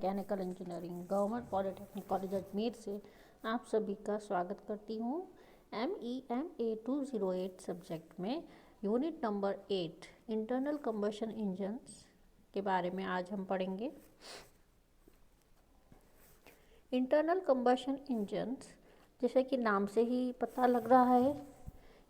Mechanical engineering government polytechnic college Ajmer से आप सभी का स्वागत करती हूँ। MEMA 208 सब्जेक्ट में unit number 8 internal combustion engines के बारे में आज हम पढ़ेंगे। इंटरनल कंबशन इंजन्स, जैसे कि नाम से ही पता लग रहा है,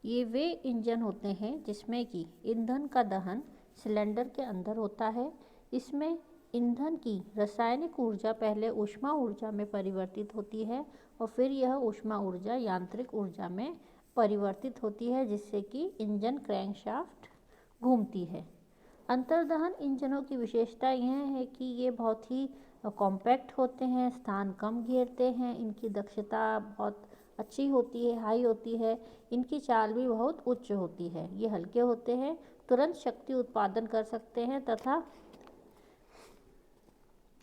ये वे इंजन होते हैं जिसमें कि ईंधन का दहन सिलेंडर के अंदर होता है। इसमें ईंधन की रासायनिक ऊर्जा पहले ऊष्मा ऊर्जा में परिवर्तित होती है और फिर यह ऊष्मा ऊर्जा यांत्रिक ऊर्जा में परिवर्तित होती है, जिससे कि इंजन क्रैंकशाफ्ट घूमती है। अंतर्दहन इंजनों की विशेषता यह है कि ये बहुत ही कॉम्पैक्ट होते हैं, स्थान कम घेरते हैं, इनकी दक्षता बहुत अच्छी होती है, हाई होती है, इनकी चाल भी बहुत उच्च होती है। ये हल्के होते हैं, तुरंत शक्ति उत्पादन कर सकते हैं तथा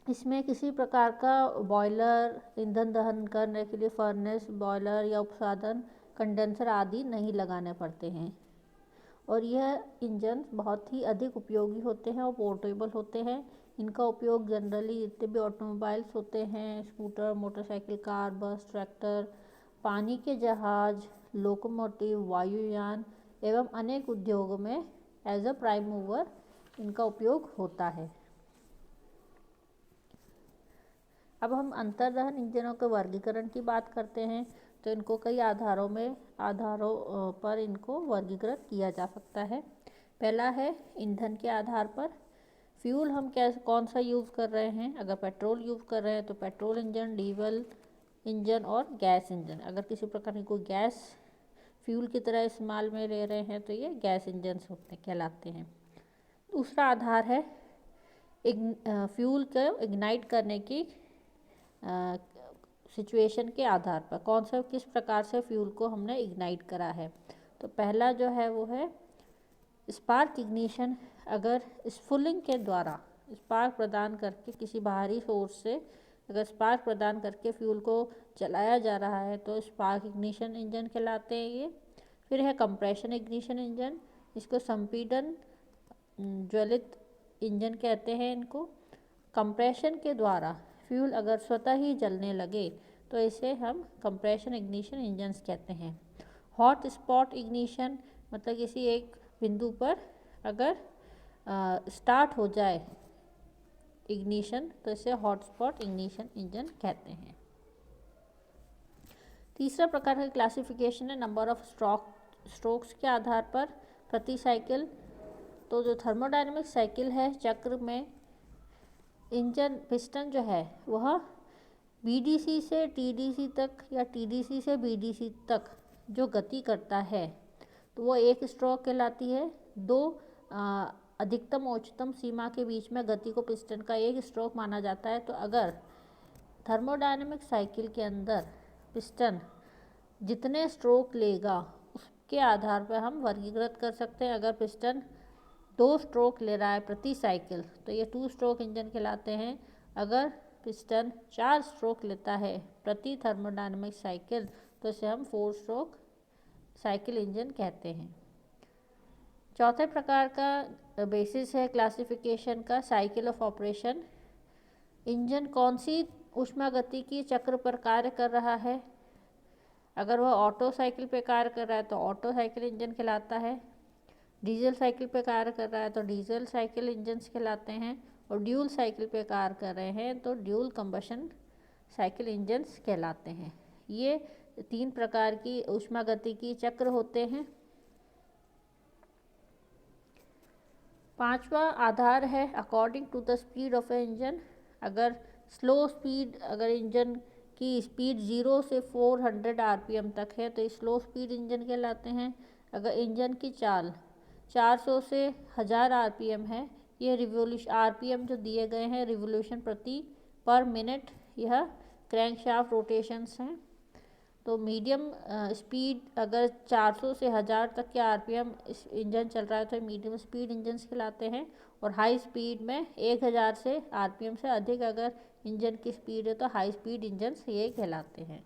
इसमें किसी प्रकार का बॉयलर, ईंधन दहन करने के लिए फर्नेस, बॉयलर या उपसाधन, कंडेंसर आदि नहीं लगाने पड़ते हैं। और यह इंजन बहुत ही अधिक उपयोगी होते हैं और पोर्टेबल होते हैं। इनका उपयोग जनरली जितने भी ऑटोमोबाइल्स होते हैं, स्कूटर, मोटरसाइकिल, कार, बस, ट्रैक्टर, पानी के जहाज, लोकोमोटिव, वायुयान एवं अनेक उद्योगों में एज अ प्राइम मूवर इनका उपयोग होता है। अब हम अंतर्दहन इंजनों के वर्गीकरण की बात करते हैं, तो इनको कई आधारों पर इनको वर्गीकृत किया जा सकता है। पहला है ईंधन के आधार पर। फ्यूल हम कौन सा यूज़ कर रहे हैं। अगर पेट्रोल यूज़ कर रहे हैं तो पेट्रोल इंजन, डीजल इंजन और गैस इंजन। अगर किसी प्रकार की कोई गैस फ्यूल की तरह इस्तेमाल में ले रहे हैं तो ये गैस इंजन कहलाते हैं। दूसरा आधार है फ्यूल को इग्नाइट करने की सिचुएशन के आधार पर, किस प्रकार से फ्यूल को हमने इग्नाइट करा है। तो पहला जो है वो है स्पार्क इग्निशन। अगर स्फुलिंग के द्वारा स्पार्क प्रदान करके किसी बाहरी सोर्स से अगर स्पार्क प्रदान करके फ्यूल को चलाया जा रहा है तो स्पार्क इग्निशन इंजन कहलाते हैं ये। फिर है कंप्रेशन इग्निशन इंजन, इसको संपीड़न ज्वलित इंजन कहते हैं इनको। कंप्रेशन के द्वारा फ्यूल अगर स्वतः ही जलने लगे तो इसे हम कंप्रेशन इग्निशन इंजन्स कहते हैं। हॉट स्पॉट इग्निशन, मतलब किसी एक बिंदु पर अगर स्टार्ट हो जाए इग्निशन तो इसे हॉट स्पॉट इग्निशन इंजन कहते हैं। तीसरा प्रकार का क्लासिफिकेशन है नंबर ऑफ स्ट्रोक्स के आधार पर प्रति साइकिल। तो जो थर्मोडायनेमिक साइकिल है, चक्र में इंजन पिस्टन जो है वह BDC से TDC तक या TDC से BDC तक जो गति करता है तो वो एक स्ट्रोक कहलाती है। दो अधिकतम और उच्चतम सीमा के बीच में गति को पिस्टन का एक स्ट्रोक माना जाता है। तो अगर थर्मोडायनेमिक साइकिल के अंदर पिस्टन जितने स्ट्रोक लेगा उसके आधार पर हम वर्गीकृत कर सकते हैं। अगर पिस्टन 2 स्ट्रोक ले रहा है प्रति साइकिल तो ये 2 स्ट्रोक इंजन कहलाते हैं। अगर पिस्टन 4 स्ट्रोक लेता है प्रति थर्मोडायनेमिक साइकिल तो इसे हम 4 स्ट्रोक साइकिल इंजन कहते हैं। चौथे प्रकार का बेसिस है क्लासिफिकेशन का साइकिल ऑफ ऑपरेशन। इंजन कौन सी ऊष्मागति की चक्र पर कार्य कर रहा है। अगर वह ऑटो साइकिल पे कार्य कर रहा है तो ऑटो साइकिल इंजन कहलाता है। डीजल साइकिल पे कार्य कर रहा है तो डीजल साइकिल इंजन्स कहलाते हैं। और ड्यूल साइकिल पे कार्य कर रहे हैं तो ड्यूल कंबशन साइकिल इंजन्स कहलाते हैं। ये 3 प्रकार की ऊष्मागति की चक्र होते हैं। पांचवा आधार है according to the speed of a engine. अगर स्लो स्पीड, अगर इंजन की स्पीड 0 से 400 RPM तक है तो स्लो स्पीड इंजन कहलाते हैं। अगर इंजन की चाल 400 से 1000 RPM है, ये रिवोल्यूशन RPM जो दिए गए हैं रिवोल्यूशन प्रति पर मिनट, यह क्रैंकशाफ्ट रोटेशंस हैं। तो मीडियम स्पीड अगर 400 से 1000 तक के RPM इस इंजन चल रहा है तो मीडियम स्पीड इंजन्स कहलाते हैं। और हाई स्पीड में 1000 से RPM से अधिक अगर इंजन की स्पीड है तो हाई स्पीड इंजन्स ये कहलाते हैं।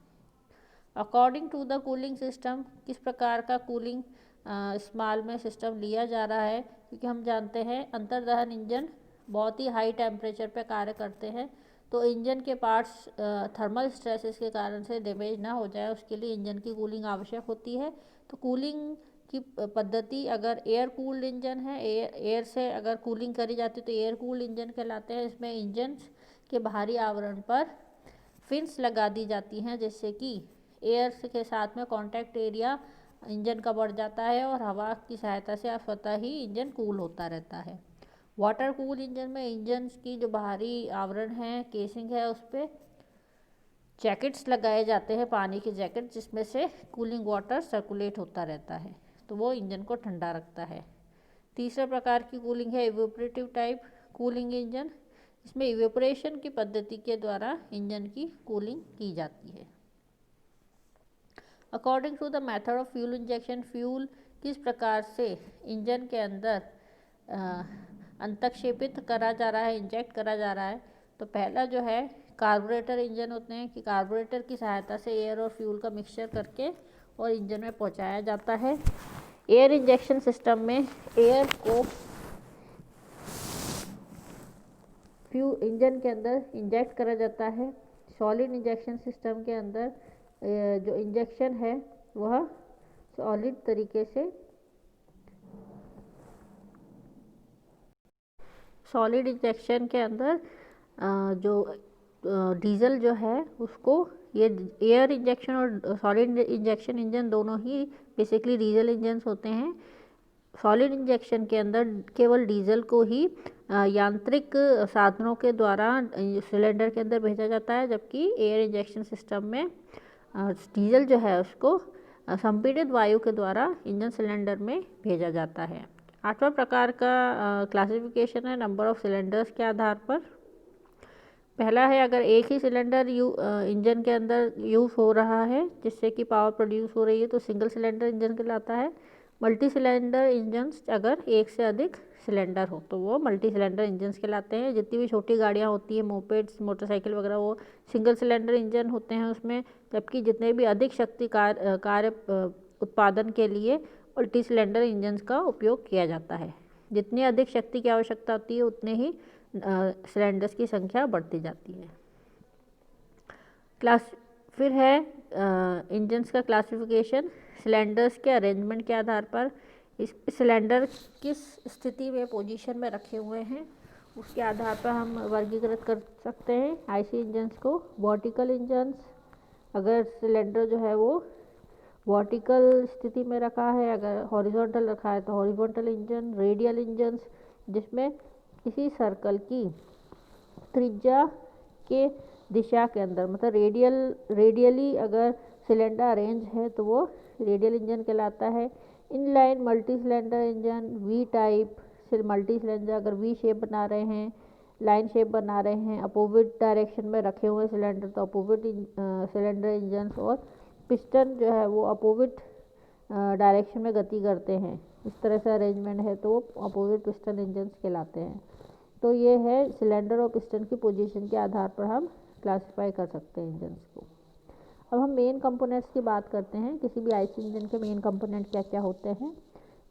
According to the cooling system, किस प्रकार का कूलिंग इस्तेमाल में सिस्टम लिया जा रहा है, क्योंकि हम जानते हैं अंतर्दहन इंजन बहुत ही हाई टेम्परेचर पे कार्य करते हैं। तो इंजन के पार्ट्स थर्मल स्ट्रेसेस के कारण से डैमेज ना हो जाए, उसके लिए इंजन की कूलिंग आवश्यक होती है। तो कूलिंग की पद्धति, अगर एयर कूल्ड इंजन है, एयर से अगर कूलिंग करी जाती है तो एयर कूल्ड इंजन कहलाते हैं। इसमें इंजन के बाहरी आवरण पर फिन्स लगा दी जाती हैं, जिससे कि एयर के साथ में कॉन्टैक्ट एरिया इंजन का बढ़ जाता है और हवा की सहायता से स्वतः ही इंजन कूल होता रहता है। वाटर कूल इंजन में इंजन की जो बाहरी आवरण है, केसिंग है, उस पर जैकेट्स लगाए जाते हैं, पानी के जैकेट, जिसमें से कूलिंग वाटर सर्कुलेट होता रहता है, तो वो इंजन को ठंडा रखता है। तीसरा प्रकार की कूलिंग है इवेपोरेटिव टाइप कूलिंग इंजन। इसमें इवेपोरेशन की पद्धति के द्वारा इंजन की कूलिंग की जाती है। According to the method of fuel injection, fuel किस प्रकार से इंजन के अंदर अंतक्षेपित करा जा रहा है, इंजेक्ट करा जा रहा है। तो पहला जो है कार्बोरेटर इंजन होते हैं कि कार्बोरेटर की सहायता से एयर और फ्यूल का मिक्सचर करके और इंजन में पहुंचाया जाता है। एयर इंजेक्शन सिस्टम में एयर को फ्यूल इंजन के अंदर इंजेक्ट करा जाता है। सॉलिड इंजेक्शन सिस्टम के अंदर जो इंजेक्शन है वह सॉलिड तरीके से, सॉलिड इंजेक्शन के अंदर जो डीजल जो है उसको, ये एयर इंजेक्शन और सॉलिड इंजेक्शन इंजन दोनों ही बेसिकली डीजल इंजन्स होते हैं। सॉलिड इंजेक्शन के अंदर केवल डीजल को ही यांत्रिक साधनों के द्वारा सिलेंडर के अंदर भेजा जाता है, जबकि एयर इंजेक्शन सिस्टम में डीजल जो है उसको संपीड़ित वायु के द्वारा इंजन सिलेंडर में भेजा जाता है। आठवां प्रकार का क्लासिफिकेशन है नंबर ऑफ सिलेंडर्स के आधार पर। पहला है अगर एक ही सिलेंडर इंजन के अंदर यूज़ हो रहा है जिससे कि पावर प्रोड्यूस हो रही है तो सिंगल सिलेंडर इंजन कहलाता है। मल्टी सिलेंडर इंजन्स अगर एक से अधिक सिलेंडर हो तो वो मल्टी सिलेंडर इंजन्स कहलाते हैं। जितनी भी छोटी गाड़ियाँ होती हैं, मोपेड्स, मोटरसाइकिल वगैरह, वो सिंगल सिलेंडर इंजन होते हैं उसमें, जबकि जितने भी अधिक शक्ति कार्य उत्पादन के लिए मल्टी सिलेंडर इंजन्स का उपयोग किया जाता है। जितनी अधिक शक्ति की आवश्यकता होती है उतने ही सिलेंडर्स की संख्या बढ़ती जाती है। फिर है इंजन्स का क्लासिफिकेशन सिलेंडर्स के अरेंजमेंट के आधार पर। इस सिलेंडर किस स्थिति में, पोजीशन में रखे हुए हैं, उसके आधार पर हम वर्गीकृत कर सकते हैं आईसी इंजन्स को। वर्टिकल इंजन्स, अगर सिलेंडर जो है वो वर्टिकल स्थिति में रखा है, अगर हॉरिजॉन्टल रखा है तो हॉरिजॉन्टल इंजन। रेडियल इंजन्स, जिसमें किसी सर्कल की त्रिज्या के दिशा के अंदर, मतलब रेडियली अगर सिलेंडर अरेंज है तो वो रेडियल इंजन कहलाता है। Inline multi cylinder engine, V type multi cylinder अगर वी शेप बना रहे हैं, लाइन शेप बना रहे हैं, अपोजिट डायरेक्शन में रखे हुए सिलेंडर तो अपोजिट सिलेंडर इंजन, और पिस्टन जो है वो अपोजिट डायरेक्शन में गति करते हैं, इस तरह से अरेंजमेंट है तो वो अपोजिट पिस्टन इंजन कहलाते हैं। तो ये है सिलेंडर और पिस्टन की पोजीशन के आधार पर हम क्लासिफाई कर सकते हैं इंजन्स को। अब हम मेन कंपोनेंट्स की बात करते हैं। किसी भी आईसी इंजन के मेन कंपोनेंट क्या क्या होते हैं।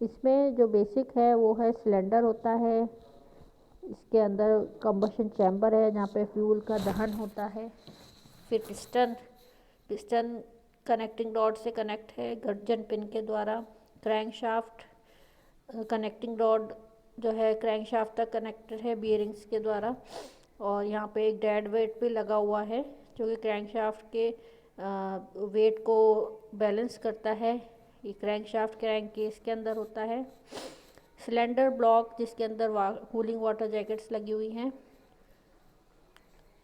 इसमें जो बेसिक है वो है सिलेंडर होता है, इसके अंदर कंबशन चैम्बर है जहाँ पे फ्यूल का दहन होता है। फिर पिस्टन कनेक्टिंग रॉड से कनेक्ट है गर्जन पिन के द्वारा। क्रैंकशाफ्ट कनेक्टिंग रॉड जो है क्रैंकशाफ्ट तक कनेक्टेड है बियरिंग्स के द्वारा, और यहाँ पे एक डेड वेट भी लगा हुआ है जो कि क्रैंकशाफ्ट के वेट को बैलेंस करता है। ये क्रैंकशाफ्ट क्रैंक केस के अंदर होता है। सिलेंडर ब्लॉक जिसके अंदर कूलिंग वाटर जैकेट्स लगी हुई हैं।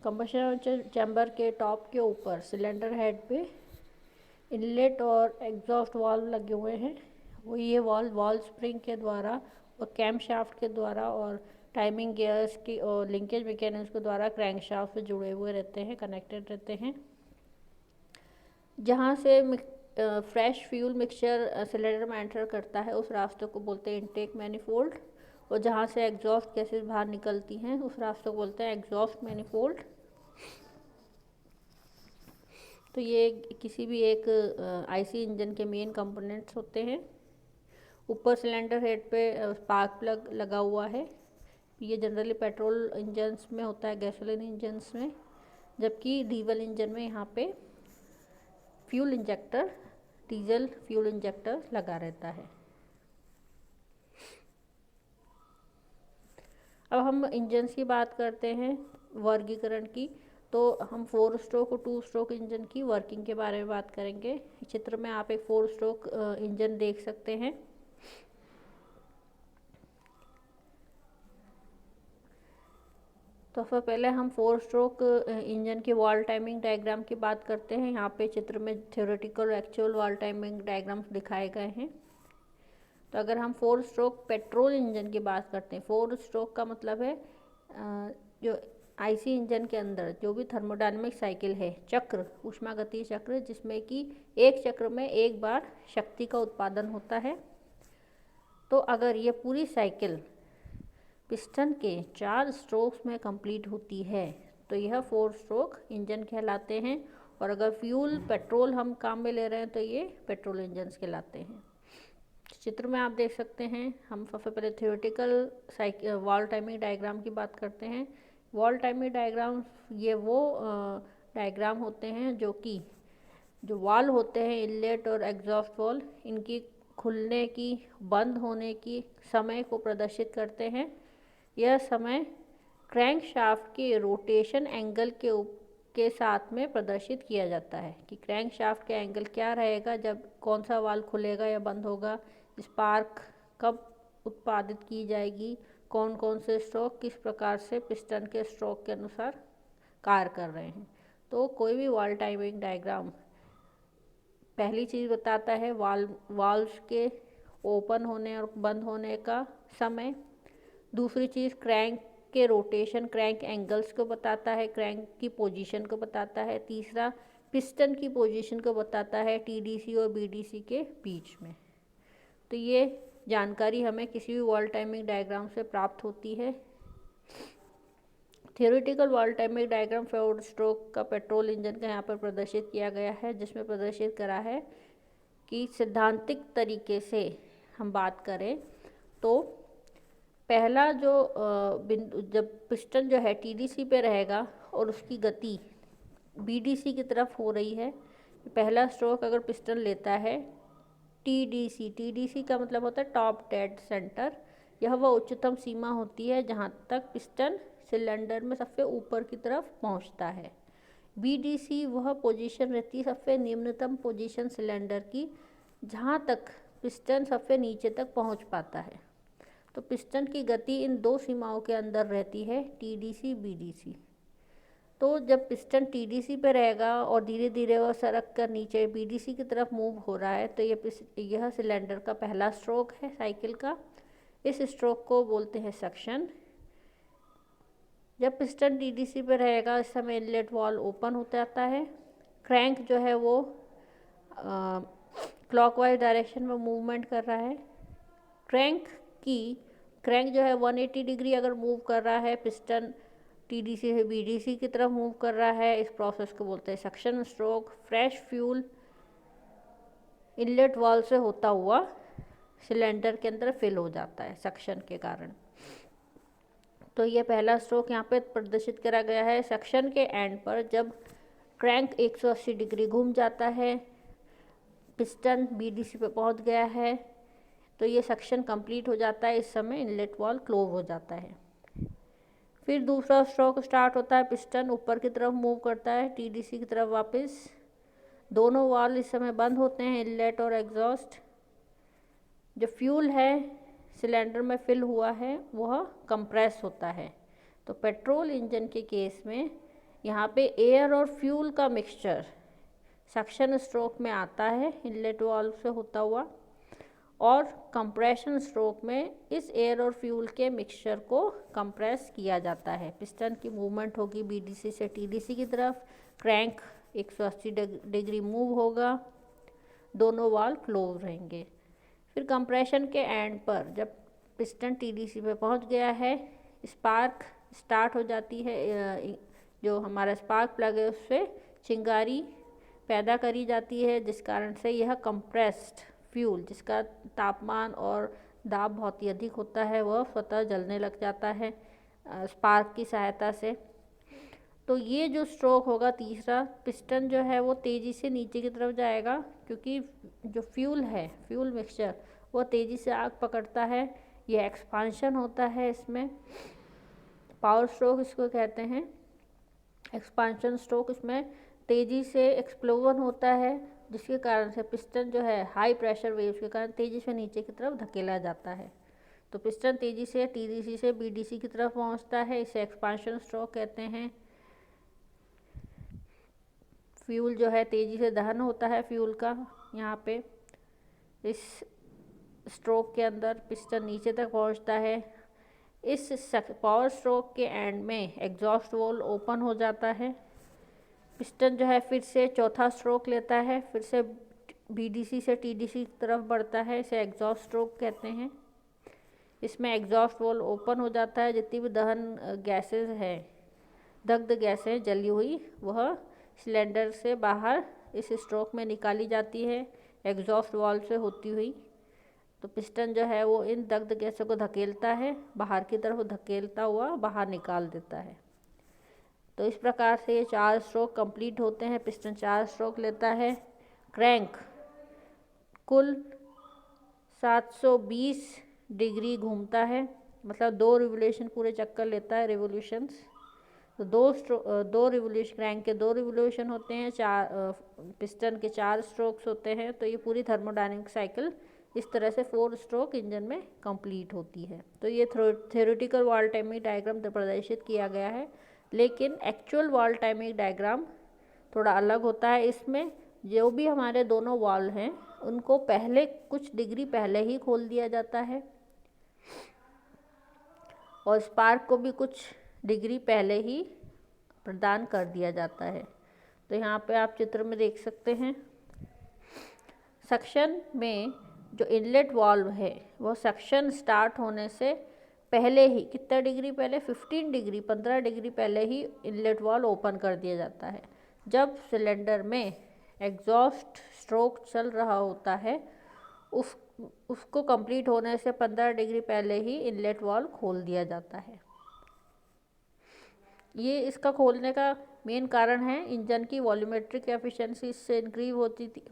कंबशन चैम्बर के टॉप के ऊपर सिलेंडर हेड पे इनलेट और एग्जॉस्ट वाल्व लगे हुए हैं। वो ये वॉल स्प्रिंग के द्वारा और कैम शाफ्ट के द्वारा और टाइमिंग गियर्स की और लिंकेज मैकेनिज्म के द्वारा क्रैंक शाफ्ट से जुड़े हुए रहते हैं, कनेक्टेड रहते हैं। जहाँ से फ्रेश फ्यूल मिक्सचर सिलेंडर में एंटर करता है उस रास्ते को बोलते हैं इनटेक मैनिफोल्ड, और जहाँ से एग्जॉस्ट गैसेस बाहर निकलती हैं उस रास्ते को बोलते हैं एग्जॉस्ट मैनिफोल्ड। तो ये किसी भी एक आईसी इंजन के मेन कंपोनेंट्स होते हैं। ऊपर सिलेंडर हेड पे स्पार्क प्लग लगा हुआ है। ये जनरली पेट्रोल इंजन्स में होता है, गैसोलीन इंजन्स में जबकि डीजल इंजन में यहाँ पे fuel injector, diesel fuel injector लगा रहता है। अब हम इंजन्स की बात करते हैं, वर्गीकरण की। तो हम 4 स्ट्रोक और 2 स्ट्रोक इंजन की वर्किंग के बारे में बात करेंगे। चित्र में आप एक 4 स्ट्रोक इंजन देख सकते हैं। तो सबसे पहले हम 4 स्ट्रोक इंजन की वॉल टाइमिंग डायग्राम की बात करते हैं। यहाँ पे चित्र में थ्योरेटिकल और एक्चुअल वॉल टाइमिंग डायग्राम्स दिखाए गए हैं। तो अगर हम 4 स्ट्रोक पेट्रोल इंजन की बात करते हैं, 4 स्ट्रोक का मतलब है जो आईसी इंजन के अंदर जो भी थर्मोडायनेमिक साइकिल है, चक्र, ऊष्मागतिकीय चक्र, जिसमें कि एक चक्र में एक बार शक्ति का उत्पादन होता है। तो अगर ये पूरी साइकिल पिस्टन के 4 स्ट्रोक्स में कंप्लीट होती है तो यह 4 स्ट्रोक इंजन कहलाते हैं। और अगर फ्यूल पेट्रोल हम काम में ले रहे हैं तो ये पेट्रोल इंजन्स कहलाते हैं। चित्र में आप देख सकते हैं, हम सबसे पहले थ्योरेटिकल वॉल टाइमिंग डायग्राम की बात करते हैं। वॉल टाइमिंग डायग्राम ये वो डायग्राम होते हैं जो कि जो वाल्व होते हैं, इनलेट और एग्जॉस्ट वाल्व, इनकी खुलने की, बंद होने की समय को प्रदर्शित करते हैं। यह समय क्रैंक शाफ्ट के रोटेशन एंगल के साथ में प्रदर्शित किया जाता है कि क्रैंक शाफ्ट का एंगल क्या रहेगा जब कौन सा वाल्व खुलेगा या बंद होगा, स्पार्क कब उत्पादित की जाएगी, कौन कौन से स्ट्रोक किस प्रकार से पिस्टन के स्ट्रोक के अनुसार कार्य कर रहे हैं। तो कोई भी वॉल टाइमिंग डायग्राम पहली चीज़ बताता है वाल्व्स के ओपन होने और बंद होने का समय। दूसरी चीज़ क्रैंक के रोटेशन, क्रैंक एंगल्स को बताता है, क्रैंक की पोजीशन को बताता है। तीसरा पिस्टन की पोजीशन को बताता है टीडीसी और बीडीसी के बीच में। तो ये जानकारी हमें किसी भी वॉल टाइमिंग डायग्राम से प्राप्त होती है। Theoretical wall timing diagram 4 stroke का पेट्रोल इंजन का यहाँ पर प्रदर्शित किया गया है, जिसमें प्रदर्शित करा है कि सैद्धांतिक तरीके से हम बात करें तो पहला जो बिंदु, जब पिस्टन जो है टीडीसी पे रहेगा और उसकी गति बीडीसी की तरफ हो रही है, पहला स्ट्रोक अगर पिस्टन लेता है टीडीसी का मतलब होता है टॉप डेड सेंटर। यह वह उच्चतम सीमा होती है जहाँ तक पिस्टन सिलेंडर में सबसे ऊपर की तरफ पहुँचता है। बीडीसी वह पोजीशन रहती है सबसे निम्नतम पोजीशन सिलेंडर की, जहाँ तक पिस्टन सबसे नीचे तक पहुँच पाता है। तो पिस्टन की गति इन दो सीमाओं के अंदर रहती है, टीडीसी बीडीसी। तो जब पिस्टन टीडीसी पे रहेगा और धीरे धीरे वह सरक कर नीचे बीडीसी की तरफ मूव हो रहा है, तो यह सिलेंडर का पहला स्ट्रोक है साइकिल का। इस स्ट्रोक को बोलते हैं सक्शन। जब पिस्टन टीडीसी पे रहेगा इस समय इनलेट वाल्व ओपन हो जाता है। क्रैंक जो है वो क्लॉकवाइज डायरेक्शन में मूवमेंट कर रहा है। क्रैंक जो है 180 डिग्री अगर मूव कर रहा है, पिस्टन टीडीसी से बीडीसी की तरफ मूव कर रहा है, इस प्रोसेस को बोलते हैं suction stroke. Fresh fuel inlet valve से होता हुआ सिलेंडर के अंदर फिल हो जाता है सक्शन के कारण। तो ये पहला स्ट्रोक यहाँ पे प्रदर्शित करा गया है। सक्शन के एंड पर जब क्रैंक 180 डिग्री घूम जाता है, पिस्टन बीडीसी पे पहुँच गया है, तो ये सक्शन कंप्लीट हो जाता है। इस समय इनलेट वाल्व क्लोज हो जाता है। फिर दूसरा स्ट्रोक स्टार्ट होता है, पिस्टन ऊपर की तरफ मूव करता है टीडीसी की तरफ वापस। दोनों वाल्व इस समय बंद होते हैं, इनलेट और एग्जॉस्ट। जो फ्यूल है सिलेंडर में फिल हुआ है वह कंप्रेस होता है। तो पेट्रोल इंजन के केस में यहाँ पे एयर और फ्यूल का मिक्सचर सक्शन स्ट्रोक में आता है इनलेट वाल्व से होता हुआ, और कंप्रेशन स्ट्रोक में इस एयर और फ्यूल के मिक्सचर को कंप्रेस किया जाता है। पिस्टन की मूवमेंट होगी बीडीसी से टीडीसी की तरफ, क्रैंक 180 डिग्री मूव होगा, दोनों वाल्व क्लोज रहेंगे। फिर कंप्रेशन के एंड पर जब पिस्टन टीडीसी पे पहुंच गया है, स्पार्क स्टार्ट हो जाती है। जो हमारा स्पार्क प्लग है उससे चिंगारी पैदा करी जाती है, जिस कारण से यह कंप्रेस्ड फ्यूल, जिसका तापमान और दाब बहुत ही अधिक होता है, वह स्वतः जलने लग जाता है स्पार्क की सहायता से। तो ये जो स्ट्रोक होगा तीसरा, पिस्टन जो है वो तेज़ी से नीचे की तरफ जाएगा, क्योंकि जो फ्यूल है, फ्यूल मिक्सचर वो तेज़ी से आग पकड़ता है। ये एक्सपांशन होता है इसमें, पावर स्ट्रोक इसको कहते हैं, एक्सपांशन स्ट्रोक। इसमें तेज़ी से एक्सप्लोजन होता है, जिसके कारण से पिस्टन जो है हाई प्रेशर वेव्स के कारण तेज़ी से नीचे की तरफ धकेला जाता है। तो पिस्टन तेज़ी से टीडीसी से बीडीसी की तरफ पहुंचता है, इसे एक्सपांशन स्ट्रोक कहते हैं। फ्यूल जो है तेज़ी से दहन होता है फ्यूल का, यहाँ पे इस स्ट्रोक के अंदर पिस्टन नीचे तक पहुंचता है। इस पावर स्ट्रोक के एंड में एग्जॉस्ट वाल्व ओपन हो जाता है। पिस्टन जो है फिर से चौथा स्ट्रोक लेता है, फिर से बीडीसी से टीडीसी की तरफ बढ़ता है, इसे एग्जॉस्ट स्ट्रोक कहते हैं। इसमें एग्जॉस्ट वाल्व ओपन हो जाता है, जितनी भी दहन गैसेज हैं, दग्ध गैसें जली हुई, वह सिलेंडर से बाहर इस स्ट्रोक में निकाली जाती है एग्जॉस्ट वाल्व से होती हुई। तो पिस्टन जो है वो इन दग्ध गैसों को धकेलता है, बाहर की तरफ धकेलता हुआ बाहर निकाल देता है। तो इस प्रकार से ये 4 स्ट्रोक कंप्लीट होते हैं। पिस्टन 4 स्ट्रोक लेता है। क्रैंक कुल 720 डिग्री घूमता है, मतलब 2 रिवोल्यूशन पूरे चक्कर लेता है, रिवोल्यूशंस। तो 2 रिवोल्यूशन, क्रैंक के 2 रिवोल्यूशन होते हैं, 4 पिस्टन के 4 स्ट्रोक्स होते हैं। तो ये पूरी थर्मोडायनेमिक साइकिल इस तरह से 4 स्ट्रोक इंजन में कंप्लीट होती है। तो ये थ्योरेटिकल वाल्व टाइमिंग डायग्राम प्रदर्शित किया गया है, लेकिन एक्चुअल वाल्व टाइमिंग डायग्राम थोड़ा अलग होता है। इसमें जो भी हमारे दोनों वाल्व हैं उनको पहले कुछ डिग्री पहले ही खोल दिया जाता है, और स्पार्क को भी कुछ डिग्री पहले ही प्रदान कर दिया जाता है। तो यहाँ पे आप चित्र में देख सकते हैं, सक्शन में जो इनलेट वाल्व है वो सक्शन स्टार्ट होने से पहले ही कितना डिग्री पहले, 15 डिग्री पहले ही इनलेट वाल्व ओपन कर दिया जाता है। जब सिलेंडर में एग्जॉस्ट स्ट्रोक चल रहा होता है, उसको कंप्लीट होने से 15 डिग्री पहले ही इनलेट वाल्व खोल दिया जाता है। ये इसका खोलने का मेन कारण है, इंजन की वॉल्यूमेट्रिक एफिशिएंसी इससे इंक्रीज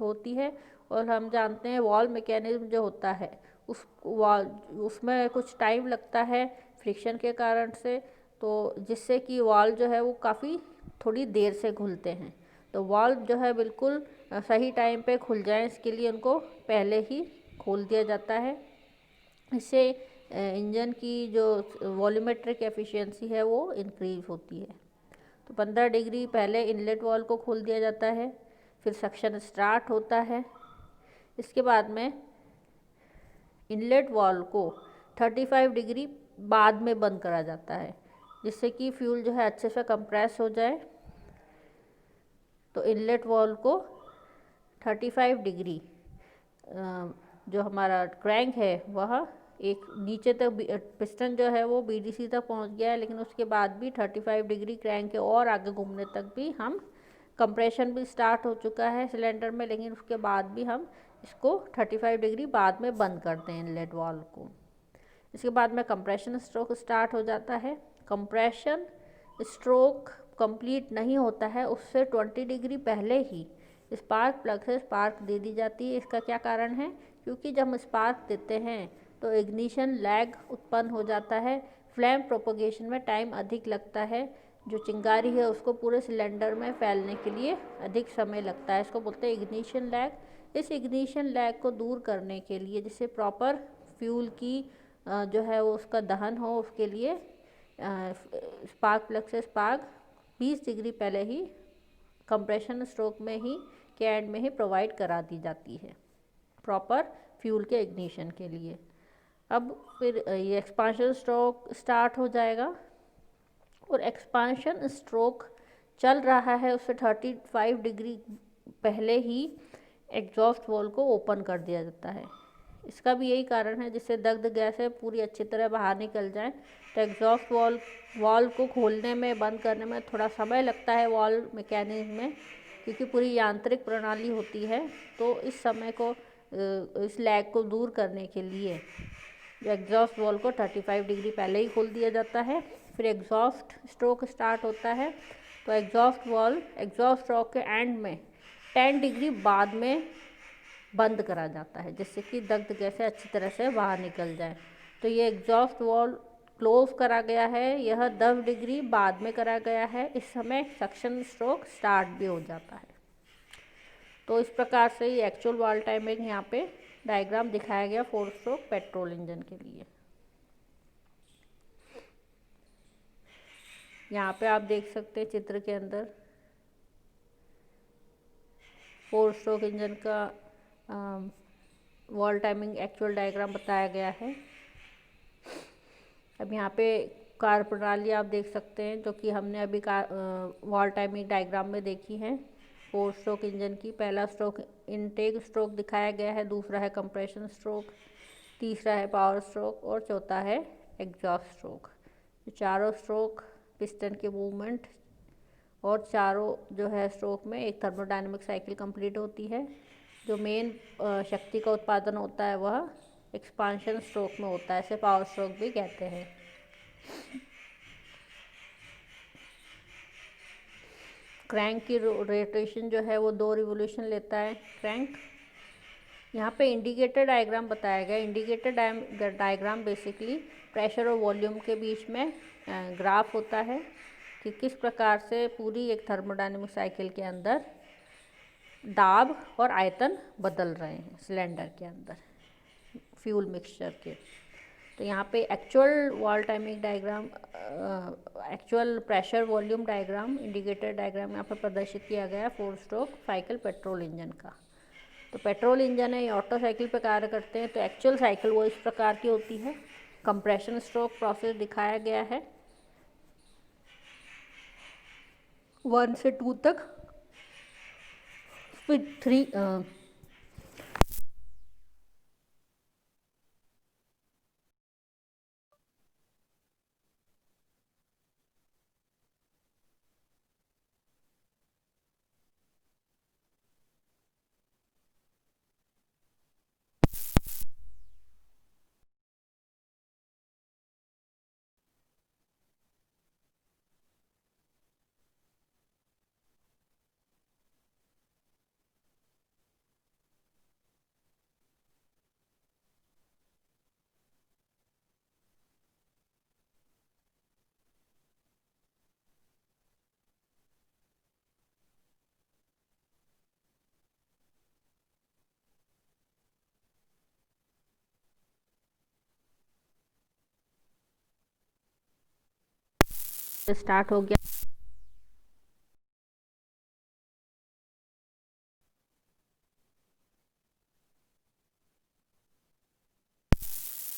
होती है। और हम जानते हैं वॉल्व मैकेनिज्म जो होता है उसमें कुछ टाइम लगता है फ्रिक्शन के कारण से, तो जिससे कि वाल्व जो है वो काफ़ी थोड़ी देर से खुलते हैं। तो वाल्व जो है बिल्कुल सही टाइम पे खुल जाए, इसके लिए उनको पहले ही खोल दिया जाता है। इससे इंजन की जो वॉल्यूमेट्रिक एफिशिएंसी है वो इंक्रीज होती है। तो 15 डिग्री पहले इनलेट वाल्व को खोल दिया जाता है, फिर सक्शन स्टार्ट होता है। इसके बाद में इनलेट वाल्व को 35 डिग्री बाद में बंद करा जाता है, जिससे कि फ्यूल जो है अच्छे से कंप्रेस हो जाए। तो इनलेट वाल्व को 35 डिग्री, जो हमारा क्रैंक है वह एक नीचे तक, पिस्टन जो है वो बीडीसी तक पहुंच गया है, लेकिन उसके बाद भी 35 डिग्री क्रैंक के और आगे घूमने तक भी हम, कंप्रेशन भी स्टार्ट हो चुका है सिलेंडर में, लेकिन उसके बाद भी हम इसको 35 डिग्री बाद में बंद करते हैं इनलेट वाल्व को। इसके बाद में कंप्रेशन स्ट्रोक स्टार्ट हो जाता है। कंप्रेशन स्ट्रोक कंप्लीट नहीं होता है, उससे 20 डिग्री पहले ही स्पार्क प्लग से स्पार्क दे दी जाती है। इसका क्या कारण है? क्योंकि जब हम स्पार्क देते हैं तो इग्निशन लैग उत्पन्न हो जाता है, फ्लेम प्रोपगेशन में टाइम अधिक लगता है, जो चिंगारी है उसको पूरे सिलेंडर में फैलने के लिए अधिक समय लगता है, इसको बोलते हैं इग्निशन लैग। इस इग्निशन लैग को दूर करने के लिए, जिससे प्रॉपर फ्यूल की जो है वो उसका दहन हो, उसके लिए स्पार्क प्लग से स्पार्क 20 डिग्री पहले ही कंप्रेशन स्ट्रोक में ही के एंड में ही प्रोवाइड करा दी जाती है, प्रॉपर फ्यूल के इग्निशन के लिए। अब फिर ये एक्सपांशन स्ट्रोक स्टार्ट हो जाएगा, और एक्सपांशन स्ट्रोक चल रहा है उससे 35 डिग्री पहले ही एग्जॉस्ट वाल्व को ओपन कर दिया जाता है। इसका भी यही कारण है, जिससे दग्ध गैसें पूरी अच्छी तरह बाहर निकल जाएं। तो एग्जॉस्ट वाल्व को खोलने में, बंद करने में थोड़ा समय लगता है वाल्व मैकेनिज्म में, क्योंकि पूरी यांत्रिक प्रणाली होती है। तो इस समय को, इस लैग को दूर करने के लिए एग्जॉस्ट वाल्व को 35 डिग्री पहले ही खोल दिया जाता है। फिर एग्जॉस्ट स्ट्रोक स्टार्ट होता है। तो एग्जॉस्ट वाल्व एग्जॉस्ट स्ट्रोक के एंड में 10 डिग्री बाद में बंद करा जाता है, जिससे कि दग्ध गैसें अच्छी तरह से बाहर निकल जाए। तो ये एग्जॉस्ट वाल्व क्लोज करा गया है, यह 10 डिग्री बाद में करा गया है। इस समय सक्शन स्ट्रोक स्टार्ट भी हो जाता है। तो इस प्रकार से ये एक्चुअल वाल्व टाइमिंग यहाँ पे डायग्राम दिखाया गया 4 स्ट्रोक पेट्रोल इंजन के लिए। यहाँ पे आप देख सकते हैं चित्र के अंदर 4 स्ट्रोक इंजन का वाल्व टाइमिंग एक्चुअल डायग्राम बताया गया है। अब यहाँ पे कार्य प्रणाली आप देख सकते हैं, जो कि हमने अभी वाल्व टाइमिंग डायग्राम में देखी है 4 स्ट्रोक इंजन की। पहला स्ट्रोक इनटेक स्ट्रोक दिखाया गया है, दूसरा है कंप्रेशन स्ट्रोक, तीसरा है पावर स्ट्रोक और चौथा है एग्जॉस्ट स्ट्रोक। चारों स्ट्रोक पिस्टन के मूवमेंट और चारों जो है स्ट्रोक में एक थर्मोडायनेमिक साइकिल कंप्लीट होती है। जो मेन शक्ति का उत्पादन होता है वह एक्सपांशन स्ट्रोक में होता है, इसे पावर स्ट्रोक भी कहते हैं। क्रैंक की रोटेशन जो है वो 2 रिवोल्यूशन लेता है क्रैंक। यहाँ पे इंडिकेटर डायग्राम बताया गया। इंडिकेटर डायग्राम बेसिकली प्रेशर और वॉल्यूम के बीच में ग्राफ होता है कि किस प्रकार से पूरी एक थर्मोडायनेमिक साइकिल के अंदर दाब और आयतन बदल रहे हैं सिलेंडर के अंदर फ्यूल मिक्सचर के। तो यहाँ पे actual valve timing diagram, actual pressure volume diagram, indicator diagram यहाँ पर प्रदर्शित किया गया 4 स्ट्रोक साइकिल पेट्रोल इंजन का। तो पेट्रोल इंजन है, ये ऑटो साइकिल पर कार्य करते हैं। तो एक्चुअल साइकिल वो इस प्रकार की होती है। कंप्रेशन स्ट्रोक प्रोसेस दिखाया गया है 1 से 2 तक, फिर 3 स्टार्ट हो गया।